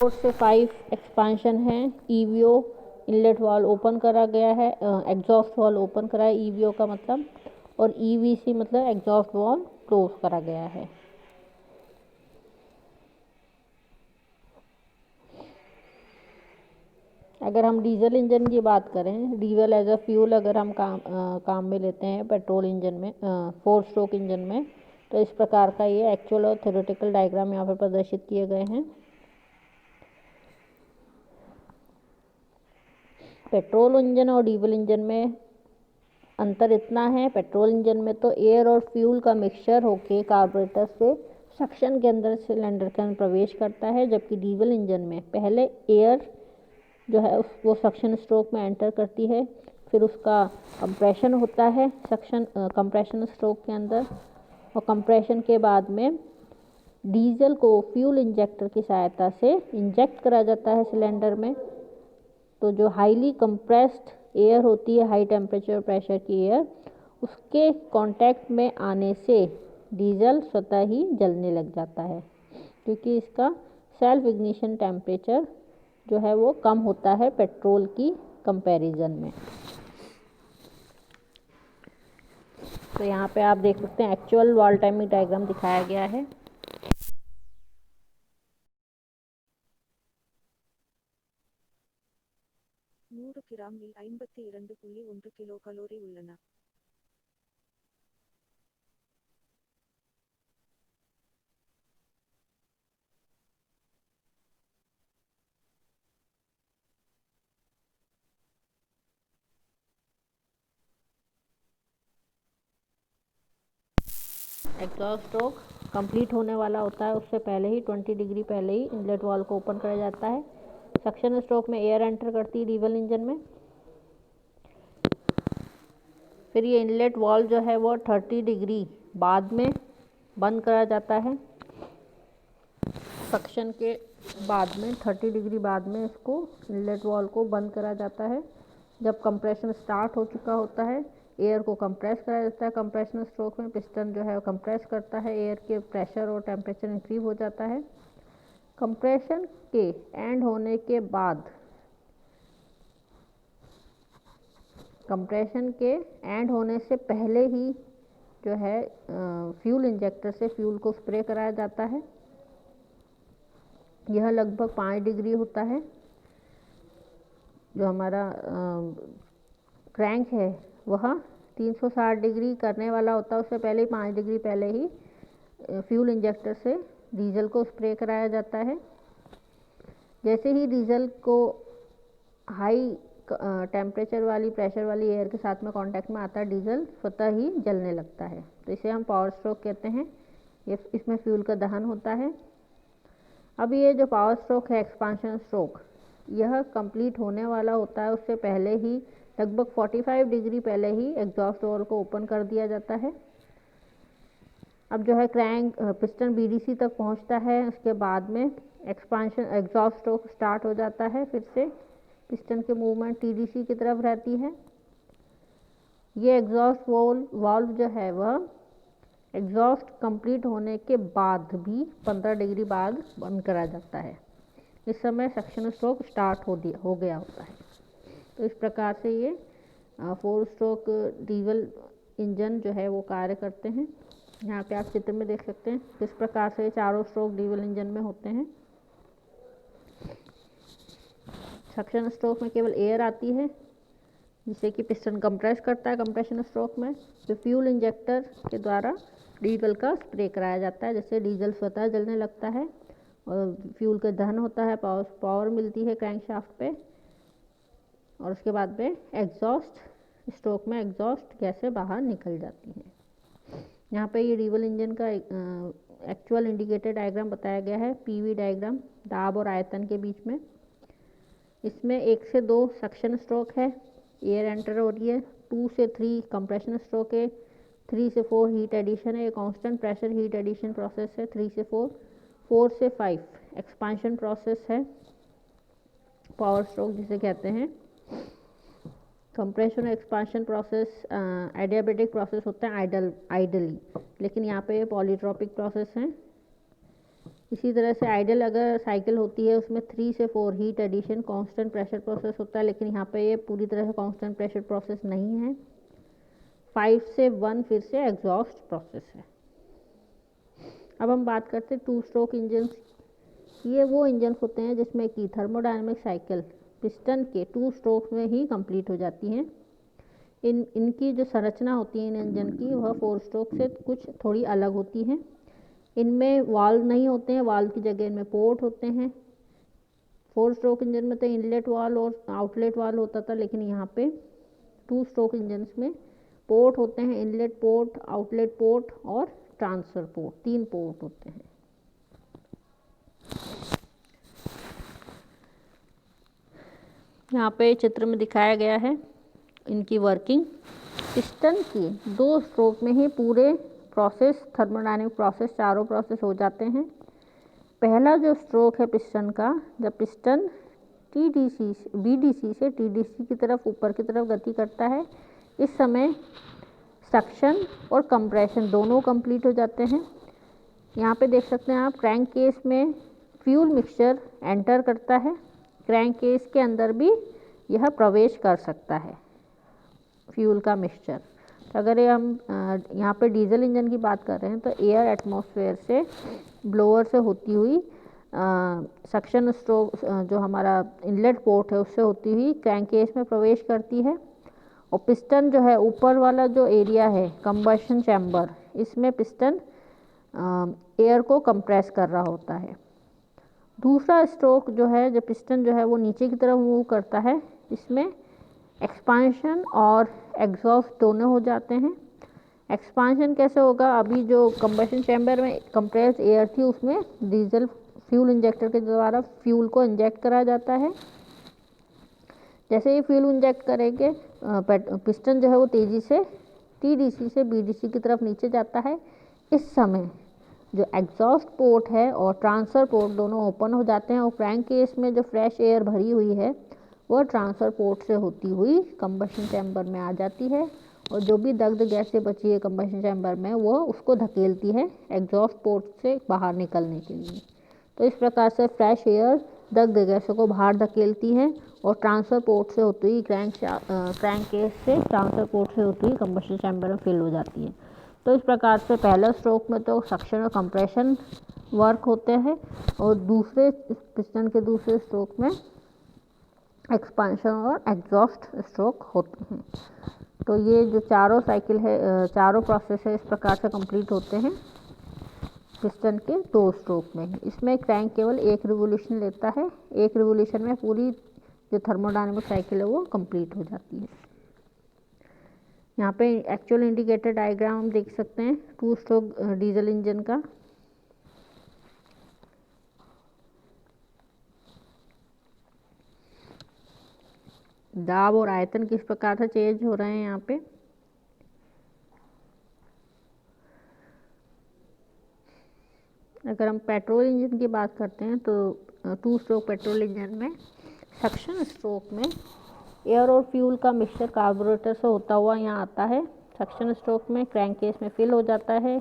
4 से 5 एक्सपांशन है। ईवीओ इनलेट वाल्व ओपन करा गया है, एग्जॉस्ट वाल्व ओपन करा है ईवीओ का मतलब, और ईवीसी मतलब एग्जॉस्ट वाल्व क्लोज करा गया है। अगर हम डीजल इंजन की बात करें, डीजल एज अ फ्यूल अगर हम काम में लेते हैं पेट्रोल इंजन में, 4 स्ट्रोक इंजन में, तो इस प्रकार का ये एक्चुअल और थ्योरेटिकल डायग्राम यहाँ पर प्रदर्शित किए गए हैं। पेट्रोल इंजन और डीजल इंजन में अंतर इतना है, पेट्रोल इंजन में तो एयर और फ्यूल का मिक्सचर होके कार्बोरेटर से सक्शन के अंदर सिलेंडर के अंदर प्रवेश करता है, जबकि डीजल इंजन में पहले एयर जो है वो सक्शन स्ट्रोक में एंटर करती है, फिर उसका कंप्रेशन होता है सक्शन कंप्रेशन स्ट्रोक के अंदर, और कंप्रेशन के बाद में डीजल को फ्यूल इंजेक्टर की सहायता से इंजेक्ट करा जाता है सिलेंडर में। तो जो हाईली कंप्रेस्ड एयर होती है, हाई टेम्परेचर प्रेशर की एयर, उसके कांटेक्ट में आने से डीजल स्वतः ही जलने लग जाता है, क्योंकि इसका सेल्फ इग्निशन टेम्परेचर जो है वो कम होता है पेट्रोल की कंपैरिजन में। तो यहाँ पे आप देख सकते हैं एक्चुअल वाल्व टाइमिंग डायग्राम दिखाया गया है। 100 கிராமில் 52.1 கிலோ கலோரி உள்ளன. एग्जॉस्ट स्ट्रोक कंप्लीट होने वाला होता है उससे पहले ही 20 डिग्री पहले ही इनलेट वाल्व को ओपन किया जाता है। सक्शन स्ट्रोक में एयर एंटर करती है डीजल इंजन में, फिर ये इनलेट वाल्व जो है वो 30 डिग्री बाद में बंद करा जाता है। सक्शन के बाद में 30 डिग्री बाद में इसको इनलेट वाल्व को बंद करा जाता है। जब कंप्रेशन स्टार्ट हो चुका होता है एयर को कंप्रेस करा जाता है। कंप्रेशन स्ट्रोक में पिस्टन जो है कंप्रेस करता है, एयर के प्रेशर और टेम्परेचर इंक्रीज हो जाता है। कंप्रेशन के एंड होने के बाद, कंप्रेशन के एंड होने से पहले ही जो है फ्यूल इंजेक्टर से फ्यूल को स्प्रे कराया जाता है। यह लगभग 5 डिग्री होता है। जो हमारा क्रैंक है वह 360 डिग्री करने वाला होता है, उससे पहले ही 5 डिग्री पहले ही फ्यूल इंजेक्टर से डीजल को स्प्रे कराया जाता है। जैसे ही डीजल को हाई टेम्परेचर वाली प्रेशर वाली एयर के साथ में कांटेक्ट में आता है, डीजल स्वतः ही जलने लगता है, तो इसे हम पावर स्ट्रोक कहते हैं। ये इसमें फ्यूल का दहन होता है। अब ये जो पावर स्ट्रोक है एक्सपांशन स्ट्रोक, यह कंप्लीट होने वाला होता है उससे पहले ही लगभग 45 डिग्री पहले ही एग्जॉस्ट वाल्व को ओपन कर दिया जाता है। अब जो है क्रैंक पिस्टन बीडीसी तक पहुंचता है, उसके बाद में एक्सपांशन एग्जॉस्ट स्ट्रोक स्टार्ट हो जाता है। फिर से पिस्टन की मूवमेंट टीडीसी की तरफ रहती है। ये एग्जॉस्ट वाल्व जो है वह एग्जॉस्ट कंप्लीट होने के बाद भी 15 डिग्री बाद बंद करा जाता है। इस समय सक्शन स्ट्रोक स्टार्ट हो गया होता है। तो इस प्रकार से ये 4 स्ट्रोक डीजल इंजन जो है वो कार्य करते हैं। यहाँ पे आप चित्र में देख सकते हैं किस प्रकार से 4 स्ट्रोक डीजल इंजन में होते हैं। सक्शन स्ट्रोक में केवल एयर आती है जिससे कि पिस्टन कंप्रेस करता है कंप्रेशन स्ट्रोक में, तो फ्यूल इंजेक्टर के द्वारा डीजल का स्प्रे कराया जाता है, जिससे डीजल स्वतः जलने लगता है और फ्यूल का दहन होता है, पावर मिलती है क्रैंकशाफ्ट पे, और उसके बाद में एग्जॉस्ट स्ट्रोक में एग्जॉस्ट गैसें बाहर निकल जाती हैं। यहाँ पे ये डीजल इंजन का एक्चुअल इंडिकेटर डायग्राम बताया गया है, पीवी डायग्राम, दाब और आयतन के बीच में। इसमें 1 से 2 सक्शन स्ट्रोक है, एयर एंटर हो रही है। 2 से 3 कंप्रेशन स्ट्रोक है। 3 से 4 हीट एडिशन है, constant pressure heat addition process है। 3 से 4, 4 से 5 एक्सपांशन प्रोसेस है, पावर स्ट्रोक जिसे कहते हैं। कंप्रेशन और एक्सपांशन प्रोसेस एडियाबेटिक प्रोसेस होते हैं आइडली, लेकिन यहाँ पे ये पॉलीट्रॉपिक प्रोसेस हैं। इसी तरह से आइडल अगर साइकिल होती है उसमें 3 से 4 heat addition constant pressure process होता है, लेकिन यहाँ पे ये पूरी तरह से कांस्टेंट प्रेशर प्रोसेस नहीं है। 5 से 1 फिर से एग्जॉस्ट प्रोसेस है। अब हम बात करते हैं 2 स्ट्रोक इंजन। ये वो इंजन होते हैं जिसमें कि थर्मोडायनेमिक साइकिल पिस्टन के 2 स्ट्रोक्स में ही कंप्लीट हो जाती हैं। इनकी जो संरचना होती है इन इंजन की वह 4 स्ट्रोक से कुछ थोड़ी अलग होती है। इनमें वाल्व नहीं होते हैं, वाल्व की जगह इनमें पोर्ट होते हैं। 4 स्ट्रोक इंजन में तो इनलेट वाल्व और आउटलेट वाल्व होता था, लेकिन यहाँ पे 2 स्ट्रोक इंजन में पोर्ट होते हैं, इनलेट पोर्ट, आउटलेट पोर्ट और ट्रांसफर पोर्ट, 3 पोर्ट होते हैं। यहाँ पे चित्र में दिखाया गया है इनकी वर्किंग। पिस्टन की 2 स्ट्रोक में ही पूरे प्रोसेस थर्मोडायनेमिक प्रोसेस चारों प्रोसेस हो जाते हैं। पहला जो स्ट्रोक है पिस्टन का, जब पिस्टन बीडीसी से टीडीसी की तरफ ऊपर की तरफ गति करता है, इस समय सक्शन और कंप्रेशन दोनों कंप्लीट हो जाते हैं। यहाँ पे देख सकते हैं आप क्रैंक केस में फ्यूल मिक्सचर एंटर करता है, क्रैंक केस के अंदर भी यह प्रवेश कर सकता है फ्यूल का मिक्सचर। तो अगर हम यहाँ पे डीजल इंजन की बात कर रहे हैं तो एयर एटमॉस्फेयर से ब्लोअर से होती हुई सक्शन स्ट्रोक जो हमारा इनलेट पोर्ट है उससे होती हुई क्रैंक केस में प्रवेश करती है, और पिस्टन जो है ऊपर वाला जो एरिया है कंबशन चैम्बर, इसमें पिस्टन एयर को कंप्रेस कर रहा होता है। दूसरा स्ट्रोक जो है जब पिस्टन जो है वो नीचे की तरफ मूव करता है, इसमें एक्सपांशन और एग्जॉस्ट दोनों हो जाते हैं। एक्सपांशन कैसे होगा, अभी जो कंबशन चैम्बर में कंप्रेस्ड एयर थी उसमें डीजल फ्यूल इंजेक्टर के द्वारा फ्यूल को इंजेक्ट करा जाता है। जैसे ही फ्यूल इंजेक्ट करेंगे पिस्टन जो है वो तेज़ी से टीडीसी से बीडीसी की तरफ नीचे जाता है। इस समय जो एग्जॉस्ट पोर्ट है और ट्रांसफर पोर्ट दोनों ओपन हो जाते हैं और क्रैंक केस में जो फ्रेश एयर भरी हुई है वह ट्रांसफर पोर्ट से होती हुई कंबशन चैम्बर में आ जाती है और जो भी दग्ध गैसें बची है कंबशन चैम्बर में वो उसको धकेलती है एग्जॉस्ट पोर्ट से बाहर निकलने के लिए। तो इस प्रकार से फ्रेश एयर दग्ध गैसों को बाहर धकेलती है और ट्रांसफर पोर्ट से होती हुई क्रैंक केस से ट्रांसफर पोर्ट से होती हुई कंबशन चैम्बर में फिल हो जाती है। तो इस प्रकार से पहले स्ट्रोक में तो सक्शन और कंप्रेशन वर्क होते हैं और दूसरे पिस्टन के दूसरे स्ट्रोक में एक्सपांशन और एग्जॉस्ट स्ट्रोक होते हैं। तो ये जो चारों साइकिल है, चारों प्रोसेस है, इस प्रकार से कंप्लीट होते हैं पिस्टन के 2 स्ट्रोक में। इसमें क्रैंक केवल 1 रिवोल्यूशन लेता है, 1 रिवोल्यूशन में पूरी जो थर्मोडायनेमिक साइकिल है वो कंप्लीट हो जाती है। यहाँ पे एक्चुअल इंडिकेटर डायग्राम हम देख सकते हैं 2 स्ट्रोक डीजल इंजन का। दाब और आयतन किस प्रकार से चेंज हो रहे हैं यहाँ पे। अगर हम पेट्रोल इंजन की बात करते हैं तो 2 स्ट्रोक पेट्रोल इंजन में सक्शन स्ट्रोक में एयर और फ्यूल का मिक्सचर कार्बोरेटर से होता हुआ यहाँ आता है। सक्शन स्ट्रोक में क्रैंक केस में फिल हो जाता है,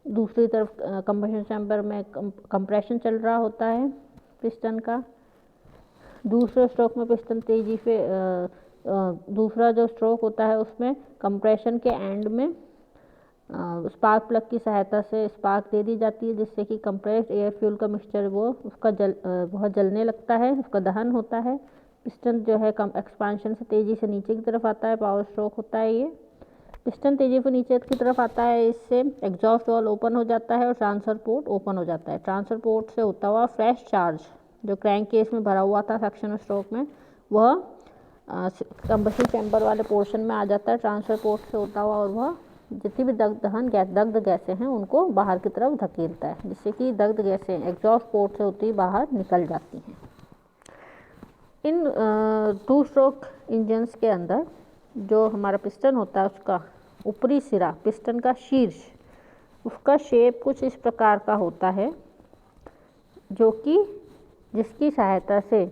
दूसरी तरफ कंबशन चैम्बर में कंप्रेशन चल रहा होता है पिस्टन का। दूसरे स्ट्रोक में पिस्टन तेजी से दूसरा जो स्ट्रोक होता है उसमें कंप्रेशन के एंड में स्पार्क प्लग की सहायता से स्पार्क दे दी जाती है जिससे कि कंप्रेस्ड एयर फ्यूल का मिक्सचर वो उसका बहुत जलने लगता है, उसका दहन होता है। पिस्टन जो है एक्सपांशन से तेज़ी से नीचे की तरफ आता है, पावर स्ट्रोक होता है ये। पिस्टन तेज़ी से नीचे की तरफ आता है, इससे एग्जॉस्ट वाल्व ओपन हो जाता है और ट्रांसफर पोर्ट ओपन हो जाता है। ट्रांसफर पोर्ट से होता हुआ फ्रेश चार्ज जो क्रैंक केस में भरा हुआ था सक्शन स्ट्रोक में वह कंबशन चैम्बर वाले पोर्शन में आ जाता है ट्रांसफर पोर्ट से होता हुआ और वह जितनी भी दग्ध गैसें हैं उनको बाहर की तरफ धकेलता है जिससे कि दग्ध गैसें एग्जॉस्ट पोर्ट से होती बाहर निकल जाती हैं। इन 2 स्ट्रोक इंजन्स के अंदर जो हमारा पिस्टन होता है उसका ऊपरी सिरा, पिस्टन का शीर्ष, उसका शेप कुछ इस प्रकार का होता है जो कि जिसकी सहायता से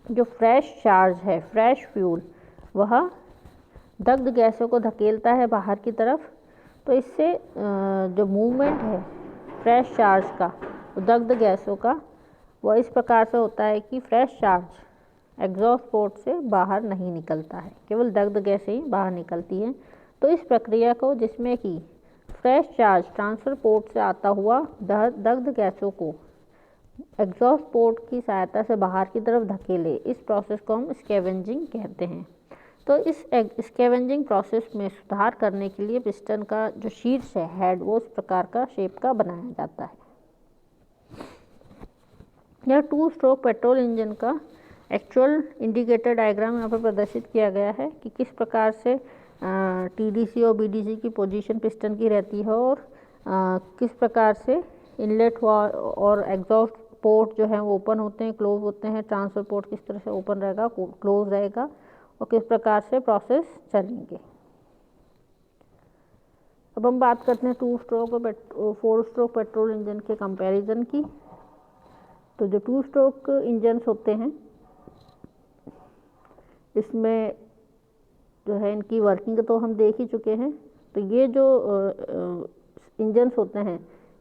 जो फ्रेश चार्ज है, फ्रेश फ्यूल, वह दग्ध गैसों को धकेलता है बाहर की तरफ। तो इससे जो मूवमेंट है फ्रेश चार्ज का, दग्ध गैसों का, वह इस प्रकार से होता है कि फ्रेश चार्ज एग्जॉस्ट पोर्ट से बाहर नहीं निकलता है, केवल दग्ध गैसें ही बाहर निकलती हैं। तो इस प्रक्रिया को जिसमें कि फ्रेश चार्ज ट्रांसफर पोर्ट से आता हुआ दग्ध गैसों को एग्जॉस्ट पोर्ट की सहायता से बाहर की तरफ धकेले, इस प्रोसेस को हम स्कैवेंजिंग कहते हैं। तो इस स्कैवेंजिंग प्रोसेस में सुधार करने के लिए पिस्टन का जो शीर्ष है, हेड, वो इस प्रकार का शेप का बनाया जाता है। यह 2 स्ट्रोक पेट्रोल इंजन का एक्चुअल इंडिकेटर डायग्राम यहाँ पर प्रदर्शित किया गया है कि किस प्रकार से टीडीसी और बीडीसी की पोजीशन पिस्टन की रहती है और किस प्रकार से इनलेट और एग्जॉस्ट पोर्ट जो है वो ओपन होते हैं, क्लोज होते हैं, ट्रांसफर पोर्ट किस तरह से ओपन रहेगा, क्लोज रहेगा और किस प्रकार से प्रोसेस चलेंगे। अब हम बात करते हैं 2 स्ट्रोक और 4 स्ट्रोक पेट्रोल इंजन के कंपैरिजन की। तो जो 2 स्ट्रोक इंजन्स होते हैं इसमें जो है इनकी वर्किंग तो हम देख ही चुके हैं। तो ये जो इंजन्स होते हैं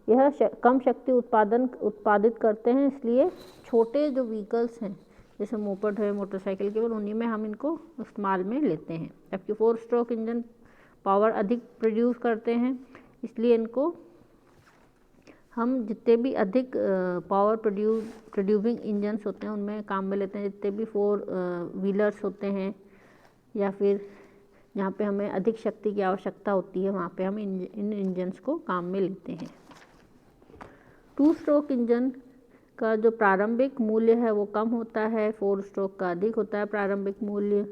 यह कम शक्ति उत्पादित करते हैं, इसलिए छोटे जो व्हीकल्स हैं जैसे मोपेड है, मोटरसाइकिल, केवल उन्हीं में हम इनको इस्तेमाल में लेते हैं। जबकि 4 स्ट्रोक इंजन पावर अधिक प्रोड्यूस करते हैं, इसलिए इनको हम जितने भी अधिक पावर प्रोड्यूसिंग इंजन्स होते हैं उनमें काम में लेते हैं। जितने भी 4 व्हीलर्स होते हैं या फिर जहाँ पे हमें अधिक शक्ति की आवश्यकता होती है वहाँ पे हम इन इंजन्स को काम में लेते हैं। 2 स्ट्रोक इंजन का जो प्रारंभिक मूल्य है वो कम होता है, 4 स्ट्रोक का अधिक होता है प्रारंभिक मूल्य।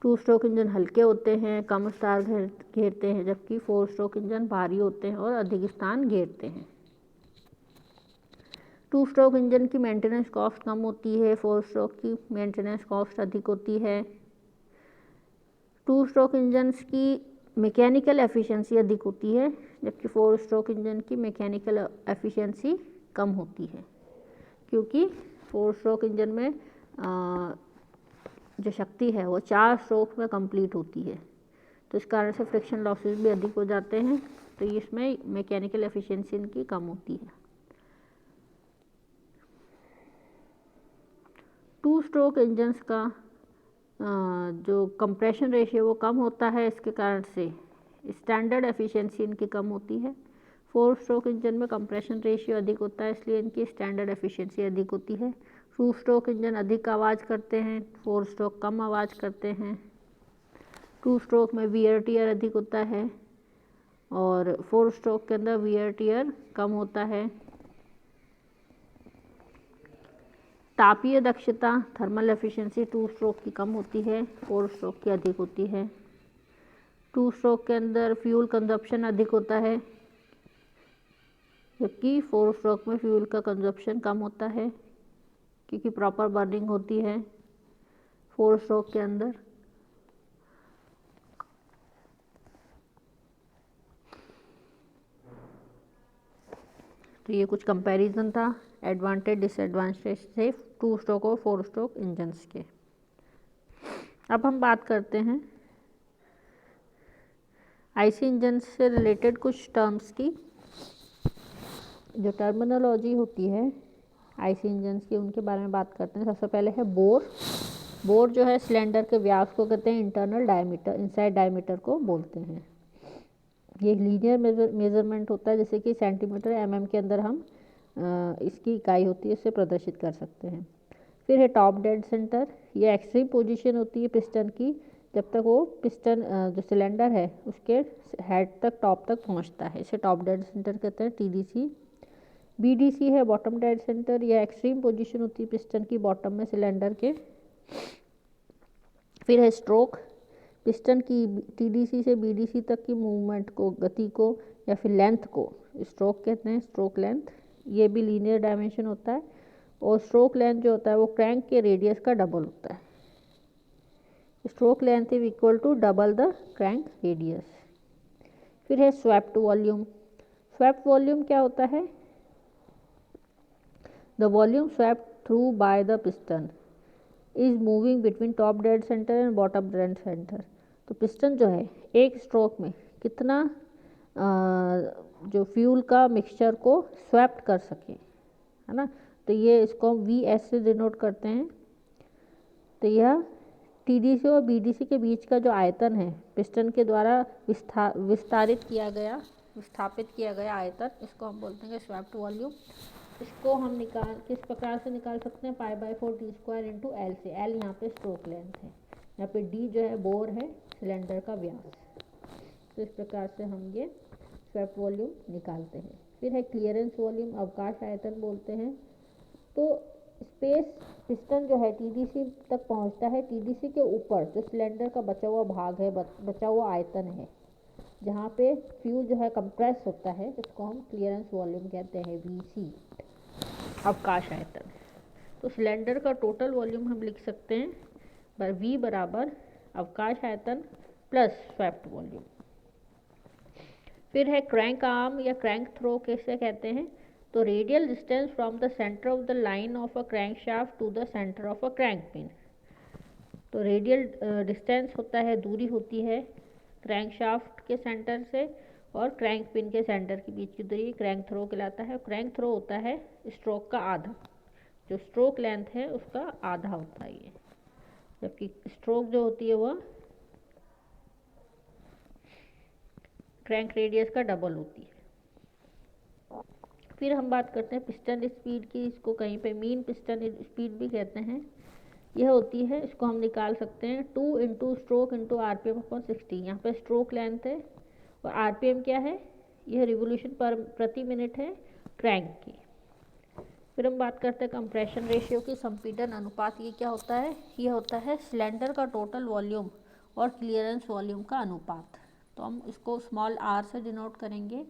2 स्ट्रोक इंजन हल्के होते हैं, कम स्थान घेरते हैं, जबकि 4 स्ट्रोक इंजन भारी होते हैं और अधिक स्थान घेरते हैं। 2 स्ट्रोक इंजन की मेंटेनेंस कॉस्ट कम होती है, 4 स्ट्रोक की मेंटेनेंस कॉस्ट अधिक होती है। 2 स्ट्रोक इंजन्स की मैकेनिकल एफिशिएंसी अधिक होती है, जबकि 4 स्ट्रोक इंजन की मैकेनिकल एफिशिएंसी कम होती है, क्योंकि 4 स्ट्रोक इंजन में जो शक्ति है वो 4 स्ट्रोक में कंप्लीट होती है, तो इस कारण से फ्रिक्शन लॉसेस भी अधिक हो जाते हैं, तो इसमें मैकेनिकल एफिशिएंसी इनकी कम होती है। 2 स्ट्रोक इंजन्स का जो कंप्रेशन रेशियो वो कम होता है, इसके कारण से स्टैंडर्ड एफिशिएंसी इनकी कम होती है। 4 स्ट्रोक इंजन में कंप्रेशन रेशियो अधिक होता है, इसलिए इनकी स्टैंडर्ड एफिशिएंसी अधिक होती है। 2 स्ट्रोक इंजन अधिक आवाज़ करते हैं, 4 स्ट्रोक कम आवाज़ करते हैं। 2 स्ट्रोक में वियर टियर अधिक होता है और 4 स्ट्रोक के अंदर वियर टियर कम होता है। तापीय दक्षता थर्मल एफिशिएंसी 2 स्ट्रोक की कम होती है, 4 स्ट्रोक की अधिक होती है। 2 स्ट्रोक के अंदर फ्यूल कंजप्शन अधिक होता है, जबकि 4 स्ट्रोक में फ्यूल का कंजप्शन कम होता है, क्योंकि प्रॉपर बर्निंग होती है 4 स्ट्रोक के अंदर। तो ये कुछ कंपैरिजन था एडवांटेज डिसएडवांटेज से 2 स्ट्रोक और 4 स्ट्रोक इंजन्स के। अब हम बात करते हैं आईसी इंजन से रिलेटेड कुछ टर्म्स की। जो टर्मिनोलॉजी होती है आईसी इंजन्स की, उनके बारे में बात करते हैं। सबसे पहले है बोर। बोर जो है सिलेंडर के व्यास को कहते हैं इंटरनल डायमीटर, इनसाइड डायमीटर को बोलते हैं। ये लीनियर मेजरमेंट होता है, जैसे कि सेंटीमीटर एमएम के अंदर हम इसकी इकाई होती है, इससे प्रदर्शित कर सकते हैं। फिर है टॉप डेड सेंटर। ये एक्सट्रीम पोजीशन होती है पिस्टन की, जब तक वो पिस्टन जो सिलेंडर है उसके हेड तक, टॉप तक पहुंचता है, इसे टॉप डेड सेंटर कहते हैं, टीडीसी। बीडीसी है बॉटम डेड सेंटर। यह एक्सट्रीम पोजीशन होती है पिस्टन की बॉटम में सिलेंडर के। फिर है स्ट्रोक। पिस्टन की टीडीसी से बीडीसी तक की मूवमेंट को, गति को या फिर लेंथ को स्ट्रोक कहते हैं, स्ट्रोक लेंथ। ये भी लीनियर डायमेंशन होता है, और स्ट्रोक लेंथ जो होता है वो क्रैंक के रेडियस का डबल होता है। Stroke length is equal to double the crank radius. फिर है स्वेप्ट वॉल्यूम। स्वेप्ट वॉल्यूम क्या होता है? The volume swept through by the piston is moving between top dead centre and bottom dead centre. तो piston जो है एक stroke में कितना जो फ्यूल का मिक्सचर को स्वेप्ट कर सके, है ना, तो ये इसको हम वी एस से डिनोट करते हैं। तो यह टीडीसी और बीडीसी के बीच का जो आयतन है पिस्टन के द्वारा विस्थापित किया गया आयतन, इसको हम बोलते हैं स्वेप्ट वॉल्यूम। इसको हम किस प्रकार से निकाल सकते हैं? π/4 टी स्क्वायर इंटू एल से। एल यहाँ पे स्ट्रोक लेंथ है, यहाँ पे डी जो है बोर है, सिलेंडर का व्यास। तो इस प्रकार से हम ये स्वेप्ट वॉल्यूम निकालते हैं। फिर है क्लियरेंस वॉल्यूम, अवकाश आयतन बोलते हैं। तो स्पेस पिस्टन जो है टीडीसी तक पहुंचता है, टीडीसी के ऊपर जो सिलेंडर का बचा हुआ भाग है, बचा हुआ आयतन है, जहाँ पे फ्यूल जो है कंप्रेस होता है, जिसको हम क्लियरेंस वॉल्यूम कहते हैं, वीसी, अवकाश आयतन। तो सिलेंडर का टोटल वॉल्यूम हम लिख सकते हैं वी बराबर अवकाश आयतन प्लस स्वेप्ट वॉल्यूम। फिर है क्रैंक आर्म या क्रैंक थ्रो कैसे कहते हैं? तो radial distance from the centre of the line of a crank shaft to the centre of a crank pin. तो रेडियल डिस्टेंस होता है, दूरी होती है क्रैंक शाफ्ट के सेंटर से और क्रैंक पिन के सेंटर के बीच की दूरी क्रैंक थ्रो कहलाता है। क्रैंक थ्रो होता है स्ट्रोक का आधा, जो स्ट्रोक लेंथ है उसका आधा होता है ये, जबकि स्ट्रोक जो होती है वह क्रैंक रेडियस का डबल होती है। फिर हम बात करते हैं पिस्टन स्पीड की। इसको कहीं पे मीन पिस्टन स्पीड भी कहते हैं। यह होती है, इसको हम निकाल सकते हैं 2 into stroke into RPM upon 60। यहाँ पे स्ट्रोक लेंथ है और RPM क्या है? यह रिवोल्यूशन पर प्रति मिनट है क्रैंक की। फिर हम बात करते हैं कंप्रेशन रेशियो की, संपीड़न अनुपात। ये क्या होता है? यह होता है सिलेंडर का टोटल वॉल्यूम और क्लियरेंस वॉल्यूम का अनुपात। तो हम इसको स्मॉल r से डिनोट करेंगे।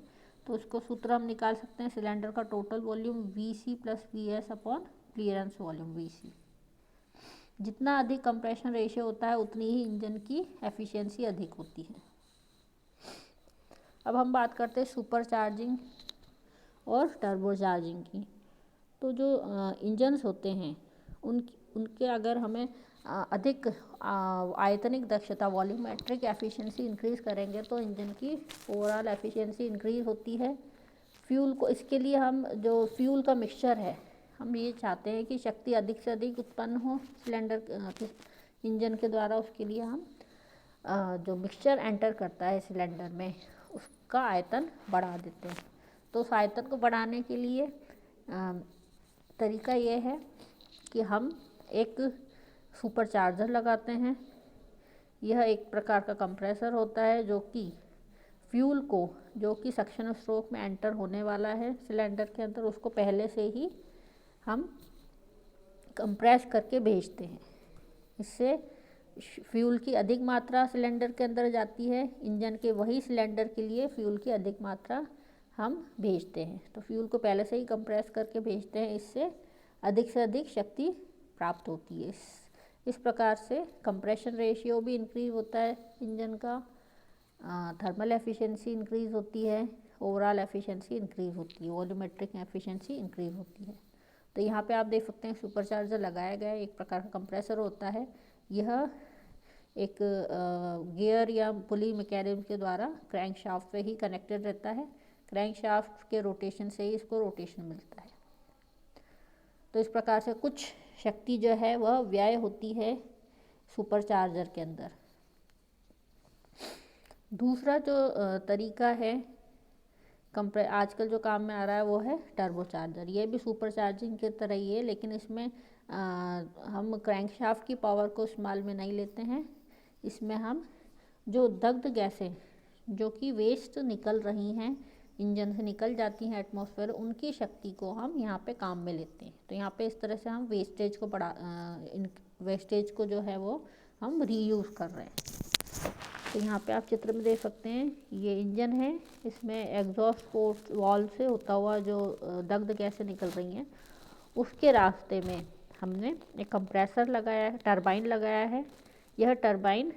तो इसको सूत्र हम निकाल सकते हैं, सिलेंडर का total volume VC plus VS upon clearance volume VC। जितना अधिक कंप्रेशन रेशियो होता है उतनी ही इंजन की एफिशिएंसी अधिक होती है। अब हम बात करते हैं सुपर चार्जिंग और टर्बो चार्जिंग की। तो जो इंजन्स होते हैं उनके अगर हमें अधिक आयतनिक दक्षता वॉल्यूमेट्रिक एफिशिएंसी इंक्रीज़ करेंगे तो इंजन की ओवरऑल एफिशिएंसी इंक्रीज़ होती है। फ्यूल को, इसके लिए हम जो फ्यूल का मिक्सचर है, हम ये चाहते हैं कि शक्ति अधिक से अधिक उत्पन्न हो सिलेंडर इंजन के द्वारा। उसके लिए हम जो मिक्सचर एंटर करता है सिलेंडर में उसका आयतन बढ़ा देते हैं। तो उस आयतन को बढ़ाने के लिए तरीका ये है कि हम एक सुपर चार्जर लगाते हैं। यह एक प्रकार का कंप्रेसर होता है जो कि फ्यूल को, जो कि सक्शन स्ट्रोक में एंटर होने वाला है सिलेंडर के अंदर, उसको पहले से ही हम कंप्रेस करके भेजते हैं। इससे फ्यूल की अधिक मात्रा सिलेंडर के अंदर जाती है। इंजन के वही सिलेंडर के लिए फ्यूल की अधिक मात्रा हम भेजते हैं। तो फ्यूल को पहले से ही कंप्रेस करके भेजते हैं, इससे अधिक से अधिक शक्ति प्राप्त होती है। इस प्रकार से कंप्रेशन रेशियो भी इंक्रीज होता है इंजन का, थर्मल एफिशिएंसी इंक्रीज होती है, ओवरऑल एफिशिएंसी इंक्रीज होती है, वॉल्यूमेट्रिक एफिशिएंसी इंक्रीज होती है। तो यहाँ पे आप देख सकते हैं सुपर चार्जर लगाया गया है, एक प्रकार का कंप्रेसर होता है। यह एक गियर या पुली मैकेनिज्म के द्वारा क्रैंक शाफ्ट पे ही कनेक्टेड रहता है। क्रैंक शाफ्ट के रोटेशन से ही इसको रोटेशन मिलता है। तो इस प्रकार से कुछ शक्ति जो है वह व्यय होती है सुपर चार्जर के अंदर। दूसरा जो तरीका है आजकल जो काम में आ रहा है वो है टर्बो चार्जर। ये भी सुपर चार्जिंग की तरह ही है, लेकिन इसमें हम क्रैंकशाफ्ट की पावर को इस्तेमाल में नहीं लेते हैं। इसमें हम जो दग्ध गैसें जो कि वेस्ट निकल रही हैं, इंजन से निकल जाती हैं एटमॉस्फेयर, उनकी शक्ति को हम यहाँ पे काम में लेते हैं। तो यहाँ पे इस तरह से हम वेस्टेज को जो है वो हम रीयूज़ कर रहे हैं। तो यहाँ पे आप चित्र में देख सकते हैं, ये इंजन है, इसमें एग्जॉस्ट पोर्ट वाल्व से होता हुआ जो दग्ध गैसें निकल रही हैं उसके रास्ते में हमने एक कंप्रेसर लगाया है, टरबाइन लगाया है। यह टरबाइन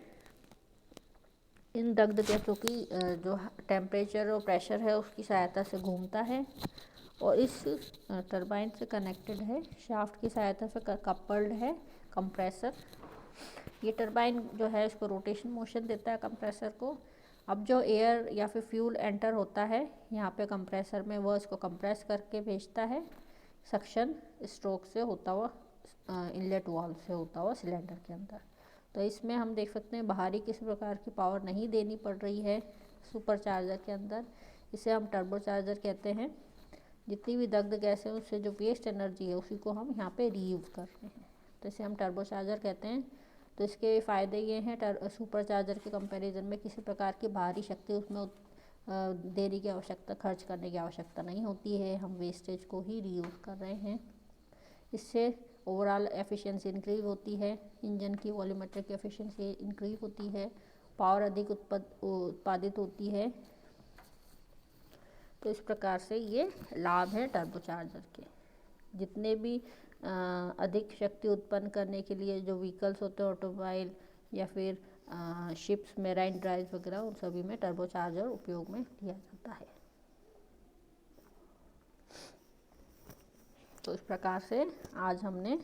इन दग्ध गैसों की जो टेम्परेचर और प्रेशर है उसकी सहायता से घूमता है और इस टरबाइन से कनेक्टेड है, शाफ्ट की सहायता से कपल्ड है कंप्रेसर। ये टरबाइन जो है इसको रोटेशन मोशन देता है कंप्रेसर को। अब जो एयर या फिर फ्यूल एंटर होता है यहाँ पे कंप्रेसर में, वह इसको कंप्रेस करके भेजता है सक्शन स्ट्रोक से होता हुआ, इनलेट वाल्व से होता हुआ सिलेंडर के अंदर। तो इसमें हम देख सकते हैं बाहरी किसी प्रकार की पावर नहीं देनी पड़ रही है सुपर चार्जर के अंदर। इसे हम टर्बो चार्जर कहते हैं। जितनी भी दग्ध गैस है उससे जो वेस्ट एनर्जी है उसी को हम यहाँ पे रीयूज़ कर रहे हैं, तो इसे हम टर्बो चार्जर कहते हैं। तो इसके फ़ायदे ये हैं, सुपर चार्जर के कंपैरिजन में किसी प्रकार की बाहरी शक्ति उसमें देने की आवश्यकता, खर्च करने की आवश्यकता नहीं होती है। हम वेस्टेज को ही रीयूज़ कर रहे हैं। इससे ओवरऑल एफिशिएंसी इंक्रीज होती है, इंजन की वॉल्यूमेट्रिक एफिशिएंसी इंक्रीज होती है, पावर अधिक उत्पादित होती है। तो इस प्रकार से ये लाभ है टर्बो चार्जर के। जितने भी अधिक शक्ति उत्पन्न करने के लिए जो व्हीकल्स होते हैं, ऑटोमोबाइल या फिर शिप्स, मेराइन ड्राइव वगैरह, उन सभी में टर्बो चार्जर उपयोग में लिया जाता है। तो इस प्रकार से आज हमने